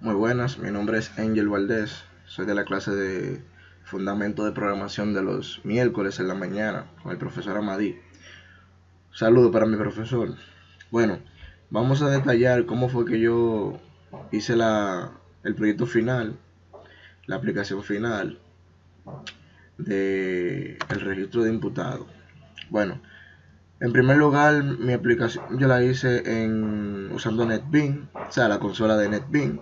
Muy buenas, mi nombre es Angel Valdés, soy de la clase de Fundamento de Programación de los miércoles en la mañana con el profesor Amadí. Saludo para mi profesor. Bueno, vamos a detallar cómo fue que yo hice el proyecto final, la aplicación final del registro de imputado. Bueno, en primer lugar, mi aplicación yo la hice usando NetBeans, o sea, la consola de NetBeans.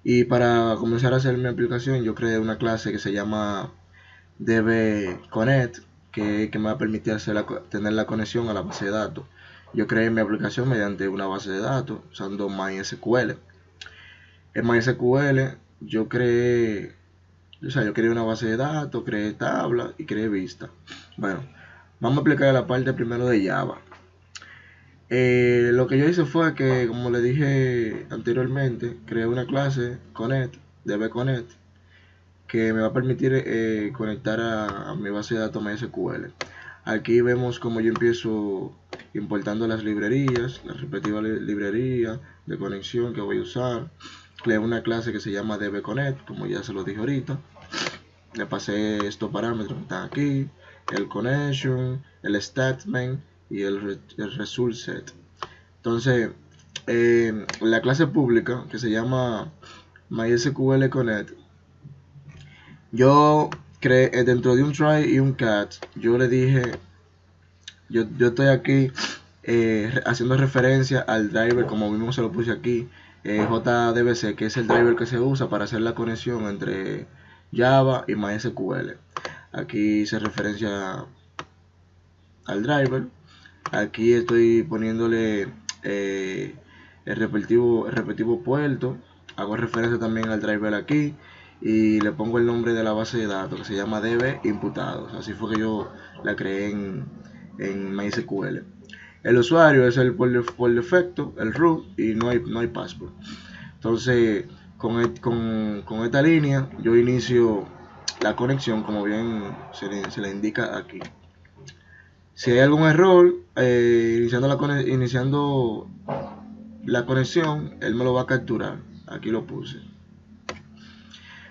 Y para comenzar a hacer mi aplicación, yo creé una clase que se llama DBConnect, que me va a permitir tener la conexión a la base de datos. Yo creé mi aplicación mediante una base de datos usando MySQL. En MySQL yo creé una base de datos, creé tabla y creé vista. Bueno, vamos a aplicar la parte primero de Java. Lo que yo hice fue que, como le dije anteriormente, creé una clase Connect, DBConnect, que me va a permitir conectar a mi base de datos MySQL. Aquí vemos cómo yo empiezo importando las librerías, las respectivas librerías de conexión que voy a usar. Creé una clase que se llama DBConnect, como ya se lo dije ahorita. Le pasé estos parámetros que están aquí, el connection, el statement y el result set. Entonces, la clase pública que se llama MySQL Connect, yo creé dentro de un try y un catch, yo le dije, yo estoy aquí haciendo referencia al driver, como mismo se lo puse aquí, JDBC, que es el driver que se usa para hacer la conexión entre Java y MySQL. Aquí se referencia al driver. Aquí estoy poniéndole el respectivo puerto. Hago referencia también al driver aquí. Y le pongo el nombre de la base de datos que se llama DB imputados. Así fue que yo la creé en MySQL. El usuario es el por defecto, el root, y no hay password. Entonces, con esta línea, yo inicio la conexión, como bien se le indica aquí. Si hay algún error, iniciando la conexión, él me lo va a capturar. Aquí lo puse.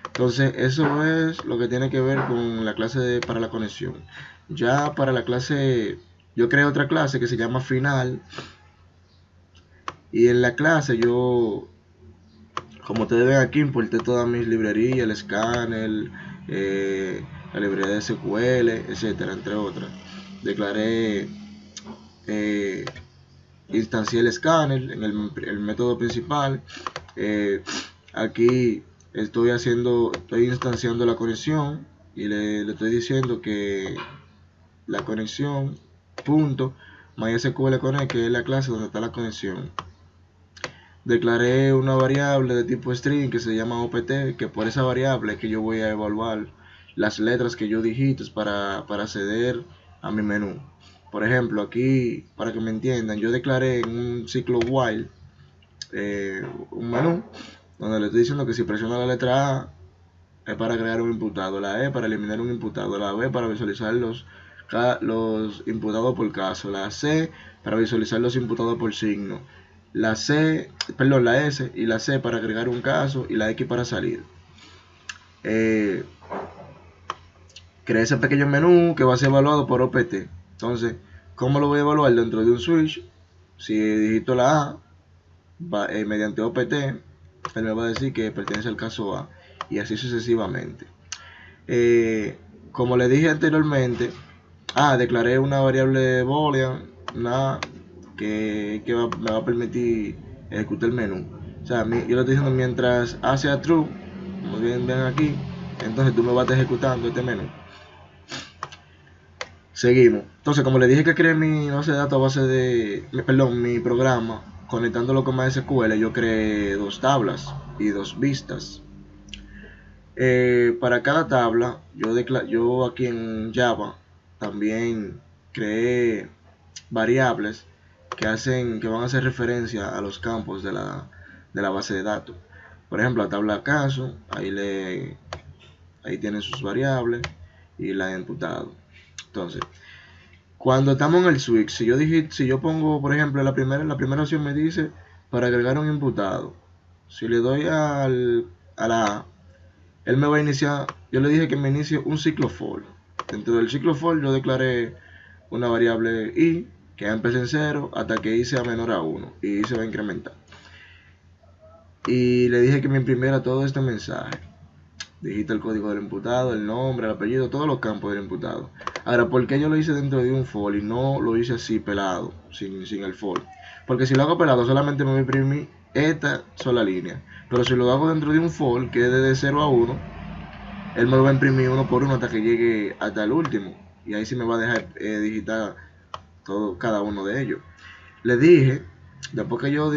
Entonces, eso es lo que tiene que ver con la clase para la conexión. Ya para la clase, yo creé otra clase que se llama final. Y en la clase como ustedes ven aquí, importé todas mis librerías, el escáner, la librería de SQL, etcétera, entre otras. Declaré, instancié el escáner en el método principal. Aquí estoy instanciando la conexión y le estoy diciendo que la conexión, punto, MySQL Connect, que es la clase donde está la conexión. Declaré una variable de tipo string que se llama opt, que por esa variable es que yo voy a evaluar las letras que yo digito para acceder a mi menú. Por ejemplo, aquí, para que me entiendan, yo declaré en un ciclo while un menú donde le estoy diciendo que si presiono la letra A es para crear un imputado, la E para eliminar un imputado, la B para visualizar los imputados por caso, la C para visualizar los imputados por signo, la S y la C para agregar un caso y la X para salir. Creé ese pequeño menú que va a ser evaluado por OPT. Entonces, ¿cómo lo voy a evaluar? Dentro de un switch, si digito la A, mediante OPT, él me va a decir que pertenece al caso A, y así sucesivamente. Como le dije anteriormente, declaré una variable boolean, que me va a permitir ejecutar el menú. O sea, yo le estoy diciendo mientras A sea true, como bien ven aquí, entonces tú me vas ejecutando este menú. Seguimos. Entonces, como le dije que creé mi base de datos, mi programa, conectándolo con MySQL, yo creé dos tablas y dos vistas. Para cada tabla, yo aquí en Java también creé variables que van a hacer referencia a los campos de la base de datos. Por ejemplo, la tabla caso, ahí tienen sus variables y la de imputado. Entonces, cuando estamos en el switch, si yo pongo, por ejemplo, la primera opción me dice para agregar un imputado. Si le doy a la A, él me va a iniciar, yo le dije que me inicie un ciclo for. Dentro del ciclo for yo declaré una variable i que empieza en 0 hasta que i sea menor a 1 y i se va a incrementar. Y le dije que me imprimiera todo este mensaje. Dijiste el código del imputado, el nombre, el apellido, todos los campos del imputado. Ahora, ¿por qué yo lo hice dentro de un for y no lo hice así pelado, sin el for? Porque si lo hago pelado solamente me va a imprimir esta sola línea. Pero si lo hago dentro de un for que es de 0 a 1, él me lo va a imprimir uno por uno hasta que llegue hasta el último. Y ahí sí me va a dejar digitar todo, cada uno de ellos. Le dije, después que yo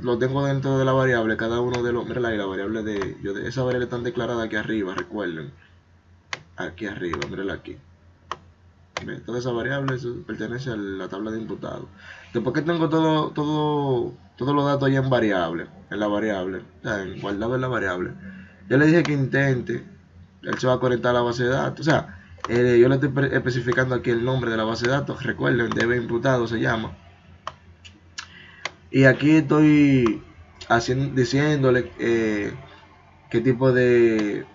lo tengo dentro de la variable, cada uno de los, mira la variable de esa variable están declarada aquí arriba, recuerden, aquí arriba, mírala aquí. Toda esa variable pertenece a la tabla de imputados. Después que tengo todos los datos ya en variable, en la variable, guardado en la variable, yo le dije que intente, él se va a conectar a la base de datos, o sea, yo le estoy especificando aquí el nombre de la base de datos, recuerden, db imputado se llama. Y aquí estoy diciéndole qué tipo de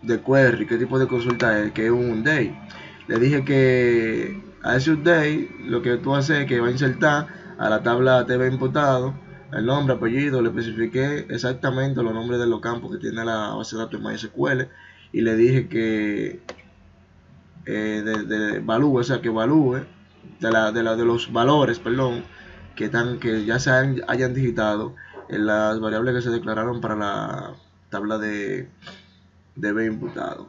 query, qué tipo de consulta es, que es un day. Le dije que a ese update lo que tú haces es que va a insertar a la tabla TV imputado el nombre, apellido, le especifiqué exactamente los nombres de los campos que tiene la base de datos MySQL y le dije que evalúe, o sea, que evalúe de los valores, perdón, que ya se hayan digitado en las variables que se declararon para la tabla de DB imputado.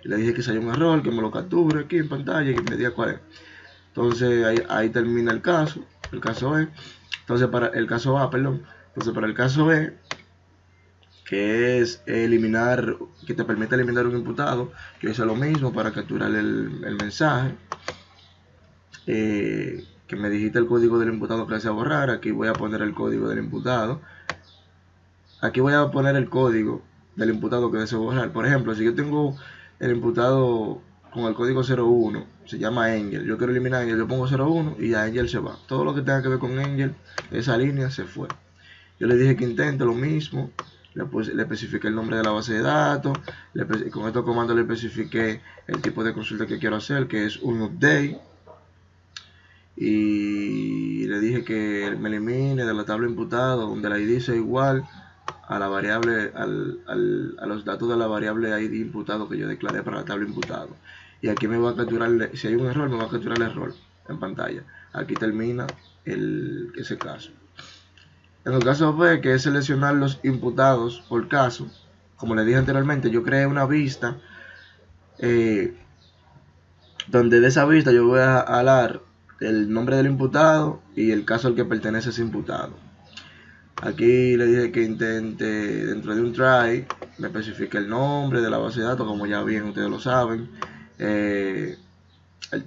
Y le dije que si hay un error, que me lo capture aquí en pantalla y que me diga cuál es. Entonces ahí termina el caso B. Entonces para el caso A, perdón. Entonces para el caso B, que es eliminar, que te permite eliminar un imputado, yo hice lo mismo para capturar el mensaje. Que me dijiste el código del imputado que desea borrar. Aquí voy a poner el código del imputado. Aquí voy a poner el código del imputado que deseo borrar. Por ejemplo, si yo tengo el imputado con el código 01, se llama Angel, yo quiero eliminar a Angel, yo pongo 01 y a Angel se va. Todo lo que tenga que ver con Angel, esa línea se fue. Yo le dije que intente lo mismo, le especifiqué el nombre de la base de datos, con estos comandos le especifiqué el tipo de consulta que quiero hacer, que es un update. Y le dije que me elimine de la tabla imputado donde la ID sea igual a la variable, a los datos de la variable ID imputado que yo declaré para la tabla imputado. Y aquí me va a capturar, si hay un error, me va a capturar el error en pantalla. Aquí termina ese caso. En el caso B, que es seleccionar los imputados por caso, como les dije anteriormente, yo creé una vista donde de esa vista yo voy a alar el nombre del imputado y el caso al que pertenece ese imputado. Aquí le dije que intente dentro de un try, me especifique el nombre de la base de datos, como ya bien ustedes lo saben, el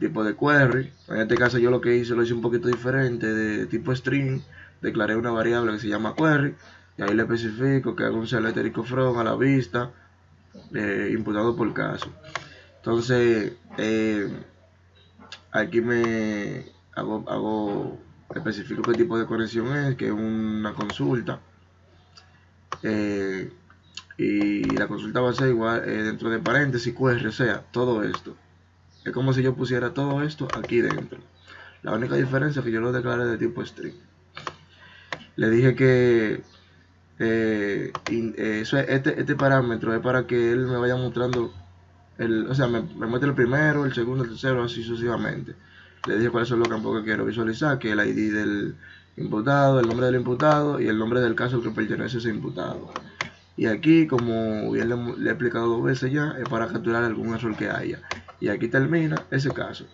tipo de query. En este caso yo lo hice un poquito diferente, de tipo string, declaré una variable que se llama query, y ahí le especifico que hago un select from a la vista, imputado por caso. Entonces, aquí me especifico qué tipo de conexión es, que es una consulta. Y la consulta va a ser igual dentro de paréntesis query, o sea, todo esto. Es como si yo pusiera todo esto aquí dentro. La única diferencia es que yo lo declaré de tipo string. Le dije que este parámetro es para que él me vaya mostrando, o sea, me muestre el primero, el segundo, el tercero, así sucesivamente. Le dije cuáles son los campos que quiero visualizar, que es el ID del imputado, el nombre del imputado y el nombre del caso al que pertenece ese imputado. Y aquí, como bien le he explicado 2 veces ya, es para capturar algún error que haya. Y aquí termina ese caso.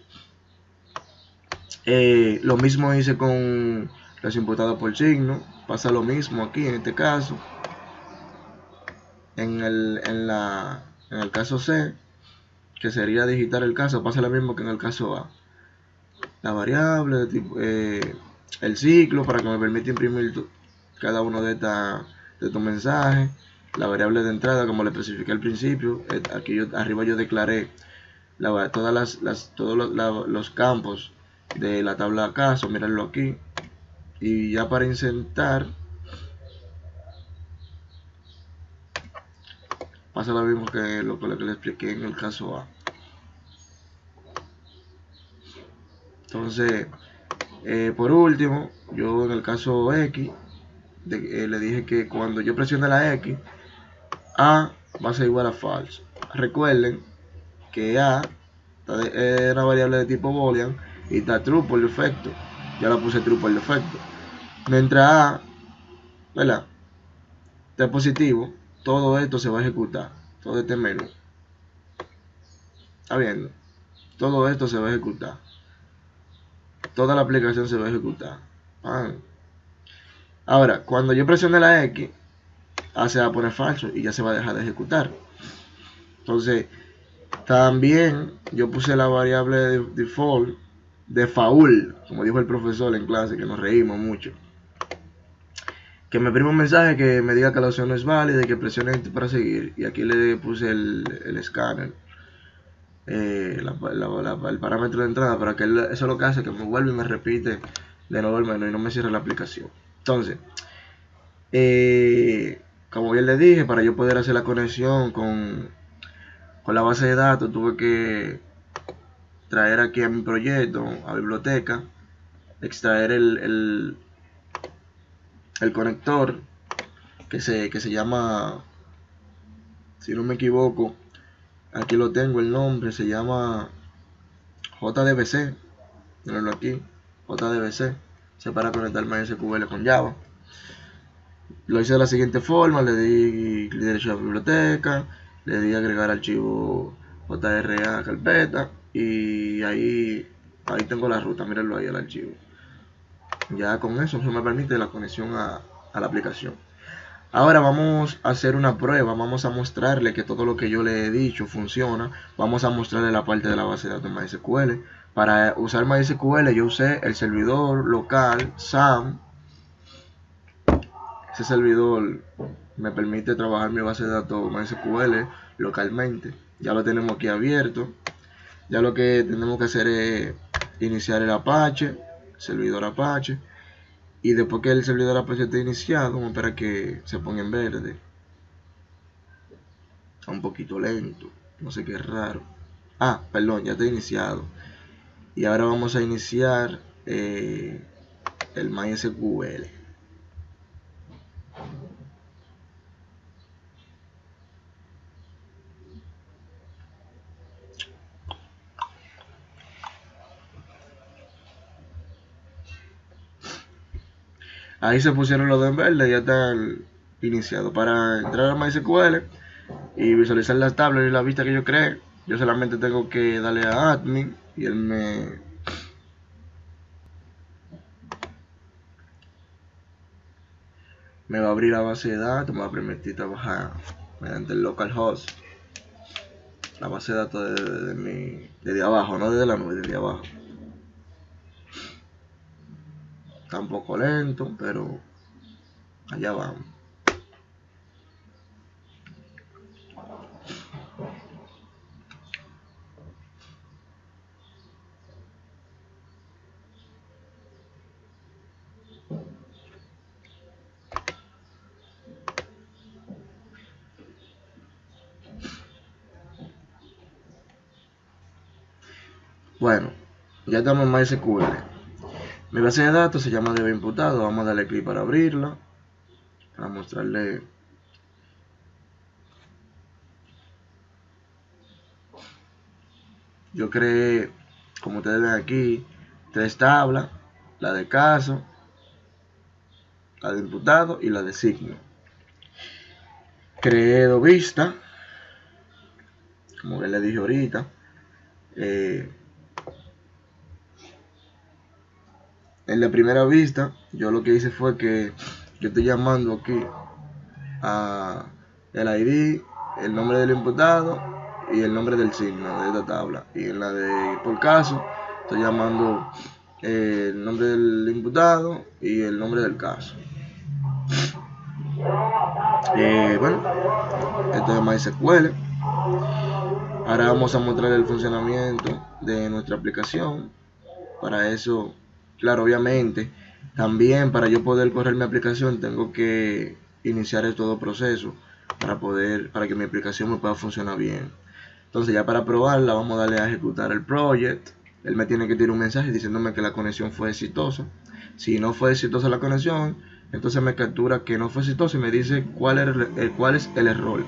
Lo mismo hice con los imputados por signo. Pasa lo mismo aquí en este caso. En el caso C, que sería digitar el caso, pasa lo mismo que en el caso A. La variable de tipo, el ciclo para que me permita imprimir cada uno de estos mensajes. La variable de entrada, como le especifiqué al principio, aquí arriba yo declaré todos los campos de la tabla caso, mirenlo aquí. Y ya para insertar pasa lo mismo que lo que le expliqué en el caso A. Entonces, por último, yo en el caso X, le dije que cuando yo presione la X, A va a ser igual a falso. Recuerden que A es una variable de tipo boolean y está true por defecto. Ya la puse true por defecto. Mientras A, ¿verdad?, esté positivo, todo esto se va a ejecutar. Todo este menú. ¿Está viendo? Todo esto se va a ejecutar. Toda la aplicación se va a ejecutar. Ahora, cuando yo presione la X, A se va a poner falso y ya se va a dejar de ejecutar. Entonces, también yo puse la variable de default de faul, como dijo el profesor en clase, que nos reímos mucho, que me prima un mensaje que me diga que la opción no es válida y que presione Enter para seguir. Y aquí le puse el escáner, el parámetro de entrada, para que eso es lo que hace que me vuelva y me repite de nuevo el menú y no me cierre la aplicación. Entonces, como bien le dije, para yo poder hacer la conexión con la base de datos, tuve que traer aquí a mi proyecto, a biblioteca, extraer el conector que se llama, si no me equivoco, aquí lo tengo el nombre, se llama JDBC. Mirenlo aquí, JDBC, es para conectar MySQL con Java. Lo hice de la siguiente forma: le di clic derecho a la biblioteca, le di agregar archivo JRA carpeta y ahí tengo la ruta. Mírenlo ahí, el archivo. Ya con eso me permite la conexión a la aplicación. Ahora vamos a hacer una prueba. Vamos a mostrarle que todo lo que yo le he dicho funciona. Vamos a mostrarle la parte de la base de datos MySQL. Para usar MySQL yo usé el servidor local SAM. Ese servidor me permite trabajar mi base de datos MySQL localmente. Ya lo tenemos aquí abierto. Ya lo que tenemos que hacer es iniciar el Apache, servidor Apache. Y después que el servidor Apache esté iniciado, vamos a esperar que se ponga en verde. Está un poquito lento, no sé qué es raro. Perdón, ya está iniciado. Y ahora vamos a iniciar el MySQL. Ahí se pusieron los dos en verde, ya están iniciados. Para entrar a MySQL y visualizar las tablas y la vista que yo creé, yo solamente tengo que darle a admin y él me va a abrir la base de datos, me va a permitir trabajar mediante el localhost, la base de datos desde abajo, no desde la nube, desde abajo. Está un poco lento, pero allá vamos. Bueno, ya estamos en MySQL. Mi base de datos se llama DBImputado. Vamos a darle clic para abrirla, para mostrarle. Yo creé, como ustedes ven aquí, 3 tablas: la de caso, la de imputado y la de signo. Creé 2 vistas, como les dije ahorita. En la primera vista, yo lo que hice fue que yo estoy llamando aquí a el ID, el nombre del imputado y el nombre del signo de esta tabla. Y en la de por caso, estoy llamando el nombre del imputado y el nombre del caso. Bueno, esto es MySQL. Ahora vamos a mostrar el funcionamiento de nuestra aplicación. Para eso, claro, obviamente, también para yo poder correr mi aplicación tengo que iniciar estos dos procesos. para que mi aplicación me pueda funcionar bien. Entonces ya para probarla vamos a darle a ejecutar el project. Él me tiene que tirar un mensaje diciéndome que la conexión fue exitosa. Si no fue exitosa la conexión, entonces me captura que no fue exitosa y me dice cuál es el error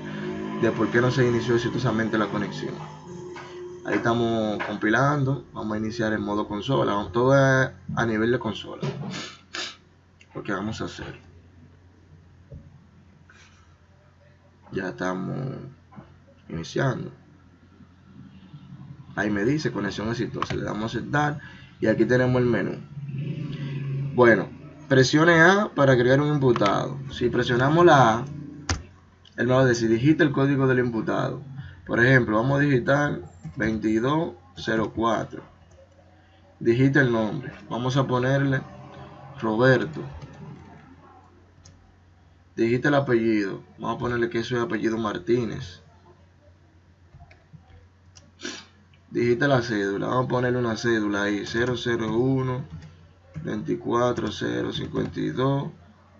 de por qué no se inició exitosamente la conexión. Ahí estamos compilando. Vamos a iniciar en modo consola. Todo es a nivel de consola. Lo que vamos a hacer. Ya estamos iniciando. Ahí me dice conexión exitosa. Le damos a aceptar. Y aquí tenemos el menú. Bueno, presione A para agregar un imputado. Si presionamos la A, él me va a decir digita el código del imputado. Por ejemplo, vamos a digitar 2204. Digita el nombre. Vamos a ponerle Roberto. Digita el apellido. Vamos a ponerle que eso es apellido Martínez. Digita la cédula. Vamos a ponerle una cédula ahí. 001 24 052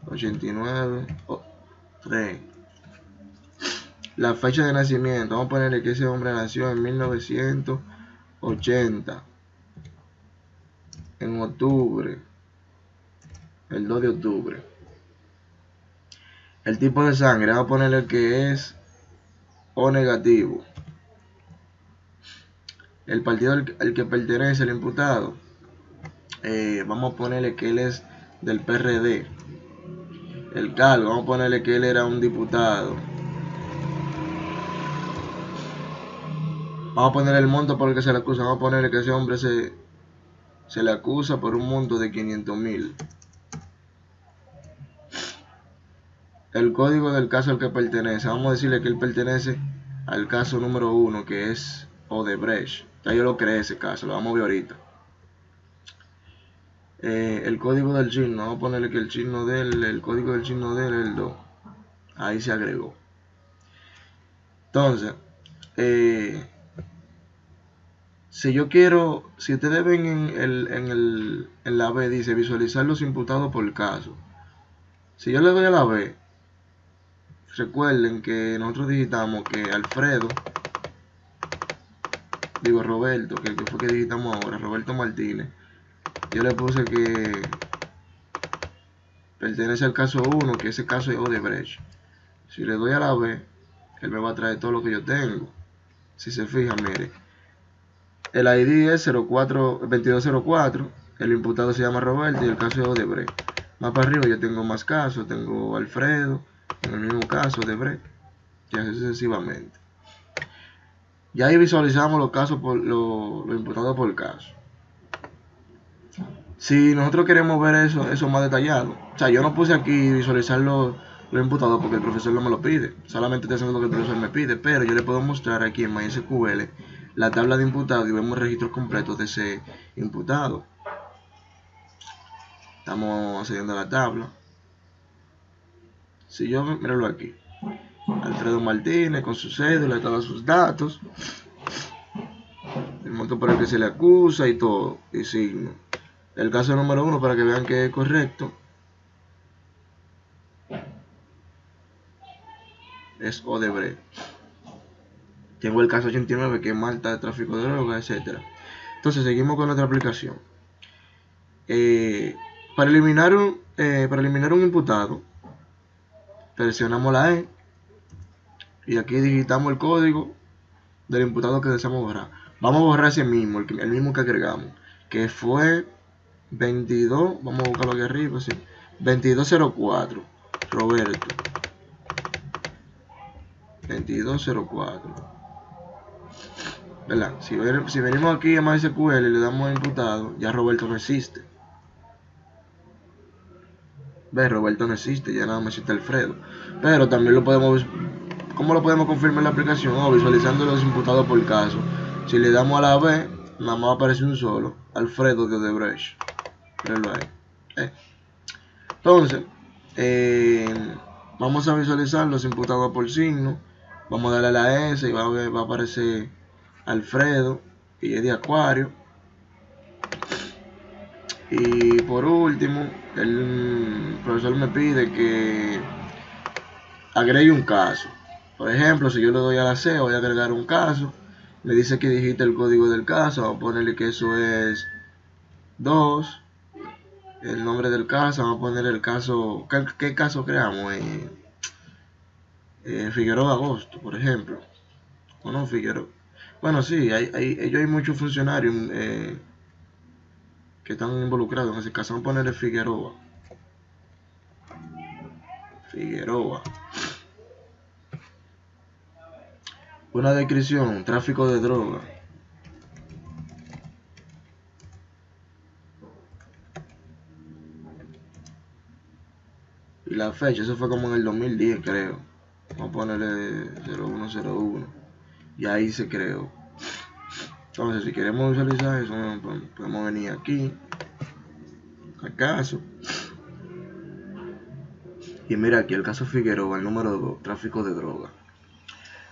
89 3. La fecha de nacimiento. Vamos a ponerle que ese hombre nació en 1980. En octubre. El 2 de octubre. El tipo de sangre. Vamos a ponerle que es O negativo. El partido al que pertenece el imputado, vamos a ponerle que él es del PRD. El cargo, vamos a ponerle que él era un diputado. Vamos a poner el monto por el que se le acusa. Vamos a ponerle que ese hombre se le acusa por un monto de 500.000. El código del caso al que pertenece. Vamos a decirle que él pertenece al caso número 1, que es Odebrecht. Ya yo lo creé ese caso, lo vamos a ver ahorita. El código del signo, vamos a ponerle que el código del signo de él es el 2. Ahí se agregó. Entonces, si ustedes ven en la B, dice visualizar los imputados por caso. Si yo le doy a la B, recuerden que nosotros digitamos que Roberto, que fue que digitamos ahora, Roberto Martínez. Yo le puse que pertenece al caso 1, que ese caso es Odebrecht. Si le doy a la B, él me va a traer todo lo que yo tengo. Si se fijan, mire. El ID es 2204, el imputado se llama Roberto y el caso es Odebrecht. Más para arriba yo tengo más casos, tengo Alfredo, en el mismo caso Odebrecht, y así sucesivamente. Ya ahí visualizamos los casos los imputados por caso. Si nosotros queremos ver eso más detallado, o sea, yo no puse aquí visualizar los imputados porque el profesor no me lo pide, solamente estoy haciendo lo que el profesor me pide, pero yo le puedo mostrar aquí en MySQL la tabla de imputados y vemos registros completos de ese imputado. Estamos accediendo a la tabla. Si yo, míralo aquí, Alfredo Martínez con su cédula y todos sus datos, el monto por el que se le acusa y todo, y signo. El caso número 1 para que vean que es correcto es Odebrecht. Tengo el caso 89 que es Malta de tráfico de drogas, etc. Entonces seguimos con otra aplicación. Para eliminar un imputado, presionamos la E y aquí digitamos el código del imputado que deseamos borrar. Vamos a borrar ese mismo, el mismo que agregamos, que fue 22, vamos a buscarlo aquí arriba, sí, 2204, Roberto. 2204. ¿Verdad? Si venimos aquí a MySQL y le damos a imputado, ya Roberto no existe. ¿Ves? Roberto no existe, ya nada más existe Alfredo. Pero también lo podemos, ¿cómo lo podemos confirmar en la aplicación? Visualizando los imputados por caso. Si le damos a la B, nada más aparece un solo, Alfredo de Odebrecht. Míralo ahí. Entonces, vamos a visualizar los imputados por signo. Vamos a darle a la S y va a aparecer Alfredo y es de Acuario. Y por último, el profesor me pide que agregue un caso. Por ejemplo, si yo le doy a la C, voy a agregar un caso, me dice que digite el código del caso, vamos a ponerle que eso es 2, el nombre del caso, vamos a poner el caso, ¿qué caso creamos? Figueroa Agosto, por ejemplo, o no Figueroa. Bueno, sí, hay muchos funcionarios que están involucrados en ese caso, vamos a ponerle Figueroa. Una descripción, tráfico de droga. Y la fecha, eso fue como en el 2010, creo. Vamos a ponerle 0101. Y ahí se creó. Entonces, si queremos visualizar eso, podemos venir aquí, al caso. Y mira aquí, el caso Figueroa, el número 2, tráfico de droga.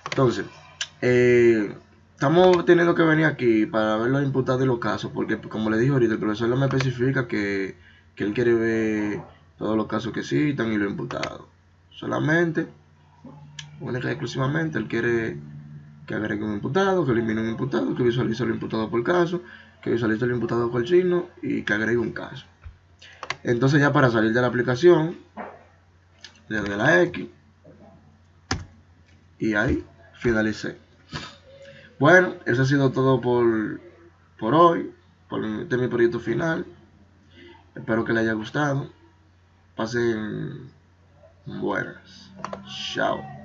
Entonces, estamos teniendo que venir aquí para ver los imputados y los casos, porque como le dije ahorita, el profesor no me especifica que él quiere ver todos los casos que citan y los imputados. Solamente, única y exclusivamente, él quiere que agregue un imputado, que elimine un imputado, que visualice el imputado por caso, que visualice el imputado por signo y que agregue un caso. Entonces ya para salir de la aplicación, le doy a la X y ahí finalicé. Bueno, eso ha sido todo por hoy, por mi proyecto final. Espero que les haya gustado. Pasen buenas. Chao.